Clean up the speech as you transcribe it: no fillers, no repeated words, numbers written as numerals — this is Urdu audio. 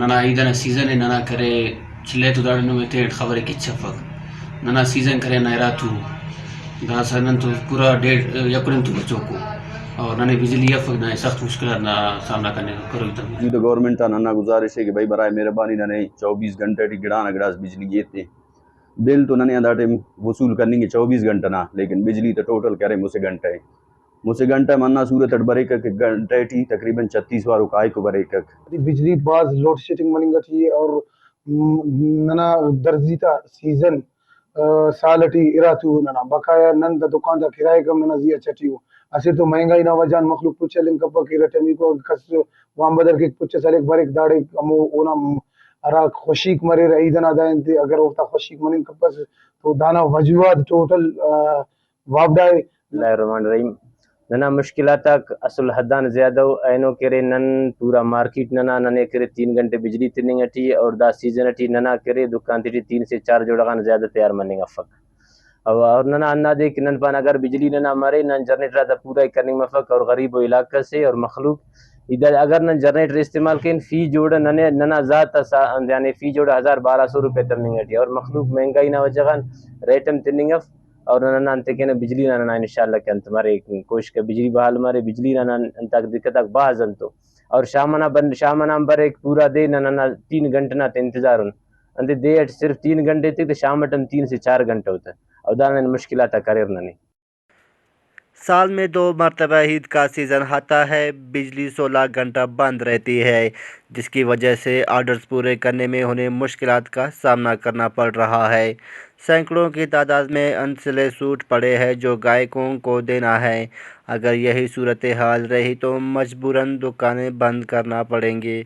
ನನ್ನ ಇದನ್ನ ಸೀಸನ್ ನನ್ನ ಕರೆ ಚಿಲ್ಲೆತು ದಾಡನು ಮೆತೆ ಖಬರ್ ಕಿಚ್ಚಫಕ್ ನನ್ನ ಸೀಸನ್ ಕರೆ ನೈರಾತು دا سنن تو پورا ڈیڑھ یکرم تو بچوں کو اور نہ بجلی یفک نہ سخت مشکلات نہ سامنا کرنے کرو تم جی تو گورنمنٹ نہ گزارش ہے کہ بھائی برائے مہربانی نہ 24 گھنٹے ٹی گڑا نہ گڑاس بجلی گیتے بل تو نہ آدھا ٹائم وصول کرنے کے 24 گھنٹہ نہ لیکن بجلی تو ٹوٹل کرے مسے گھنٹے منا صورت بریک گھنٹے ٹی تقریباً 36 وارو کائے کو بریک بجلی باز لوڈ شیڈنگ مننگا تھی اور ننا درزیتا سیزن سالٹی اراتو ننا بقایا نن دا دکان دا کرائے کم ننا زیا چٹیو اسیر تو مہنگائی نہ وجان مخلوق پچھے لنک پا کی رٹمی کو کس وان بدل کے پچھے سالک بریک داڑے امو اونا ارا خوشیک مرے رہی دنا دائن تے اگر وقتا خوشیک مننگ کپس تو دانا وجواد ٹوٹل وابڈائے. بسم اللہ الرحمن الرحیم. ننا مشکلات اصل حدان زیادہ اینو کرے نن پورا مارکیٹ ننے کرے 3 گھنٹے بجلی تننگ اٹھی اور دا سیزن اٹھی ننا کرے دکان تی 3 سے 4 جوڑغان زیادہ تیار مننگ افک اور ننا انا دے کہ نن پان اگر بجلی ننا مرے نن جنریٹر دا پورا کرنگ مفک اور غریب و علاقہ سے اور مخلوق ادھر اگر نن جنریٹر استعمال کریں فی جوڑا ننا ذات یعنی فی جوڑا 1200 روپے تننگ اٹھی اور مخلوق مہنگائی نہ وجہان ریٹم تننگ اف اور ننا انتے کہنا بجلی ننا انشاءاللہ کہ انت مارے کوشش کہ بجلی بحال مارے بجلی ننا انتاک دقتاک باز انتو اور شامنا بر ایک پورا دے ننا 3 گھنٹے نہ انتظار انتے دے صرف 3 گھنٹے تک شامٹم 3 سے 4 گھنٹے ہوتا ہے اور دانا مشکلات کریر ننے. سال میں 2 مرتبہ عید کا سیزن آتا ہے، بجلی 16 گھنٹہ بند رہتی ہے، جس کی وجہ سے آرڈرز پورے کرنے میں انہیں مشکلات کا سامنا کرنا پڑ رہا ہے۔ سینکڑوں کی تعداد میں انسلے سوٹ پڑے ہیں جو گاہکوں کو دینا ہے۔ اگر یہی صورتحال رہی تو مجبوراً دکانیں بند کرنا پڑیں گی۔